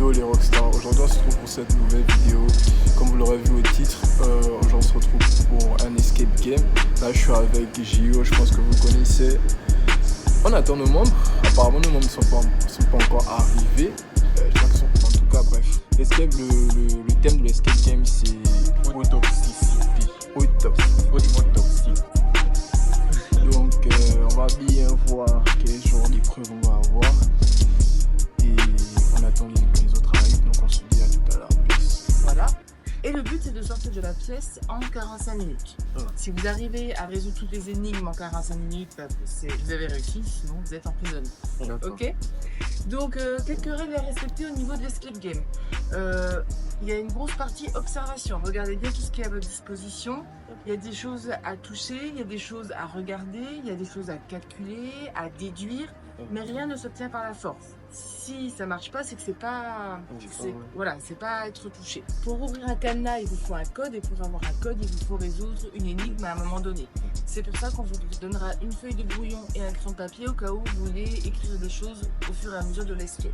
Yo les rockstars, aujourd'hui on se retrouve pour cette nouvelle vidéo. Comme vous l'aurez vu au titre, aujourd'hui on se retrouve pour un escape game. Là je suis avec JO, je pense que vous connaissez. On attend nos membres, apparemment nos membres ne sont pas encore arrivés. En tout cas bref, l'escape, le thème de l'escape game c'est autotoxicité. Donc on va bien voir quel genre d'épreuve on va avoir. Et on attend que les autres arrivent, donc on se dit à tout à l'heure. Voilà. Et le but c'est de sortir de la pièce en 45 minutes. Si vous arrivez à résoudre toutes les énigmes en 45 minutes, vous avez réussi, sinon vous êtes emprisonné. Ok. Donc quelques règles à respecter au niveau de l'escape game. Il y a une grosse partie observation. Regardez bien tout ce qui est à votre disposition. Il y a des choses à toucher, il y a des choses à regarder, il y a des choses à calculer, à déduire, mais rien ne s'obtient par la force. Si ça marche pas, c'est que c'est pas, voilà, c'est pas être touché. Pour ouvrir un cadenas, il vous faut un code, et pour avoir un code, il vous faut résoudre une énigme à un moment donné. C'est pour ça qu'on vous donnera une feuille de brouillon et un crayon de papier au cas où vous voulez écrire des choses au fur et à mesure de l'escape.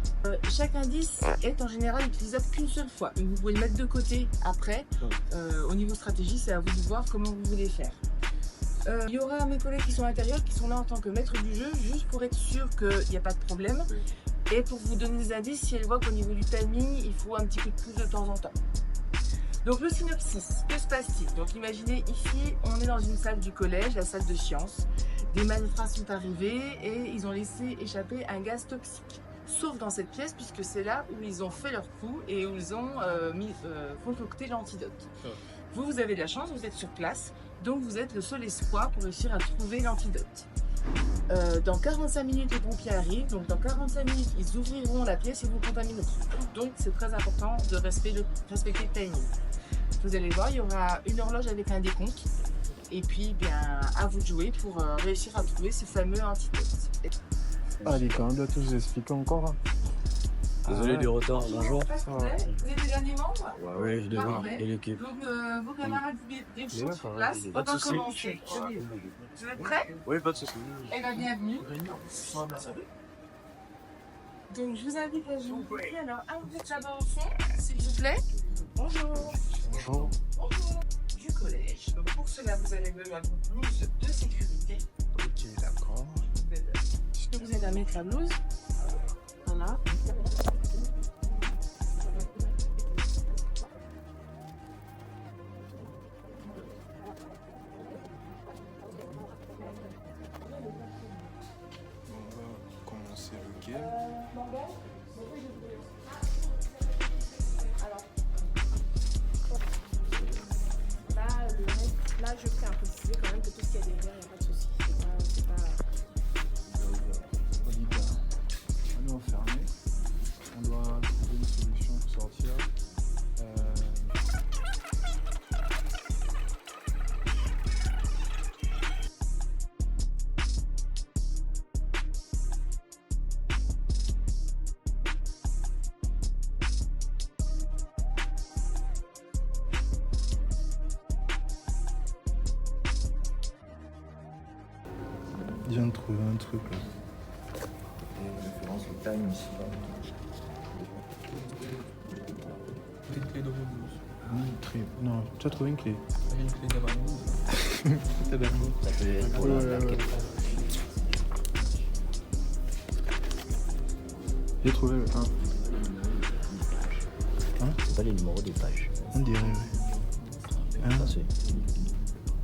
Chaque indice est en général utilisable qu'une seule fois. Vous pouvez le mettre de côté après. Au niveau stratégie, c'est à vous de voir comment vous voulez faire. Il y aura mes collègues qui sont à l'intérieur, qui sont là en tant que maîtres du jeu, juste pour être sûr qu'il n'y a pas de problème. Et pour vous donner des indices, si elles voient qu'au niveau du timing, il faut un petit peu plus de temps en temps. Donc le synopsis, que se passe-t-il? Donc imaginez ici, on est dans une salle du collège, la salle de sciences. Des malfrats sont arrivés et ils ont laissé échapper un gaz toxique. Sauf dans cette pièce, puisque c'est là où ils ont fait leur coup et où ils ont concocté l'antidote. Vous avez de la chance, vous êtes sur place, donc vous êtes le seul espoir pour réussir à trouver l'antidote. Dans 45 minutes, les pompiers arrivent, donc dans 45 minutes, ils ouvriront la pièce et vous contamineront. Donc c'est très important de respecter le timing. Vous allez voir, il y aura une horloge avec un décompte, et puis bien à vous de jouer pour réussir à trouver ce fameux antidote. Allez, quand même, doit tout vous expliquer encore. Désolé du retard, bonjour. Vous êtes les derniers membres? Oui, je devant. Et l'équipe. Donc vos camarades des choses sur place, on va commencer. Vous êtes prêts? Oui, pas de soucis. Eh bien, bienvenue. Donc je vous invite à jouer. Alors, vous êtes là-bas au fond, s'il vous plaît. Bonjour. Bonjour. Bonjour. Du collège. Donc pour cela, vous avez besoin d'une blouse de sécurité. Ok, d'accord. Est-ce que vous êtes à mettre la blouse? Voilà. On va commencer le game. Là, je fais un peu de quand même que tout ce qu'il y a derrière, il n'y a pas de souci. C'est pas... On est enfermé. On doit trouver une solution pour sortir. Je viens de trouver un truc là. Référence au time ici. Une clé de rebouche. Non, tu as trouvé une clé. Il y a une clé de rebouche. T'es d'accord. Ça peut être pour la quête. J'ai trouvé le 1. C'est pas les numéros des pages. On dirait, oui. Ça, c'est.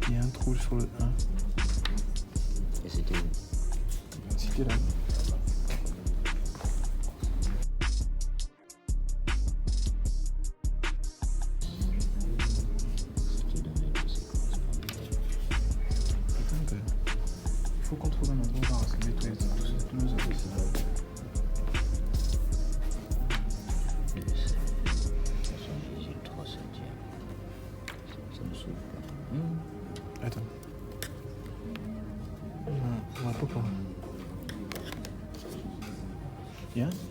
Il y a un trou sur le 1. Et c'était où? C'était là. Il faut qu'on trouve un endroit où on va rassembler tous nos indices. J'ai le 3 septième. Ça me saoule pas. Attends. On va pas.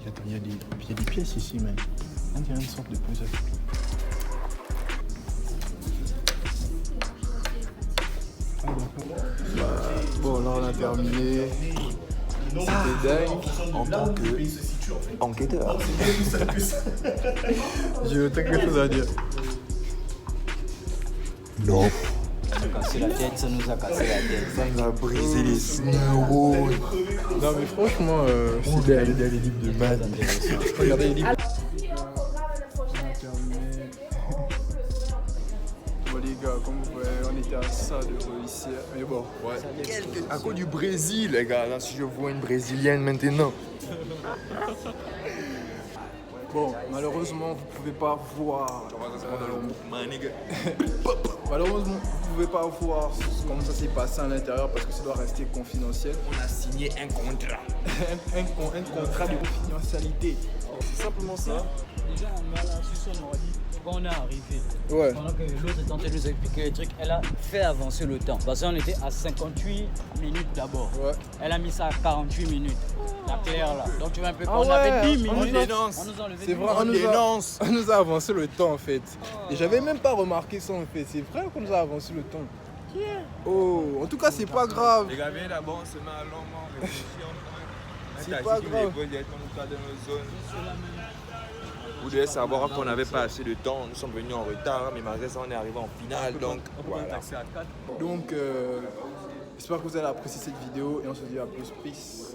Attends, il y a des pièces ici, mais on dirait une sorte de puzzle. Ah, d'accord. Bon, là on a terminé. C'était dingue en tant que enquêteur. J'ai autant quelque chose à dire. Non. Casser la tête, ça nous a cassé la tête. Ça nous a brisé les neurones. Non mais franchement, c'est bien. Regardez les livres de maths. Regardez les livres. Bon les gars, comme vous voyez, on était à ça de réussir. Mais bon, Ouais. À cause du Brésil, les gars. Là, si je vois une brésilienne maintenant. bon, malheureusement, vous pouvez pas voir. Malheureusement, vous pouvez pas voir comment ça s'est passé à l'intérieur parce que ça doit rester confidentiel. On a signé un contrat. un contrat de confidentialité. C'est simplement ça. Déjà, on a là, sur son ordi, quand on est arrivé, Ouais. pendant que l'autre est en train de nous expliquer les trucs, elle a fait avancer le temps. Parce qu'on était à 58 minutes d'abord. Ouais. Elle a mis ça à 48 minutes. La claire là. Donc tu vois un peu, Ah quand on ouais, avait 10 on minutes, nous a- on nous a enlevé C'est 10 vrai, minutes. on nous a avancé le temps en fait. Et j'avais même pas remarqué ça en fait. C'est vrai qu'on nous a avancé le temps. Oh, en tout cas, c'est pas grave. Les gars, viens d'abord, on se met à longuement réfléchir. C'est pas grave. Vous devez savoir qu'on n'avait pas assez de temps. Nous sommes venus en retard, mais malgré ça, on est arrivé en finale. Donc, voilà. Donc, j'espère que vous allez apprécier cette vidéo et on se dit à plus. Peace.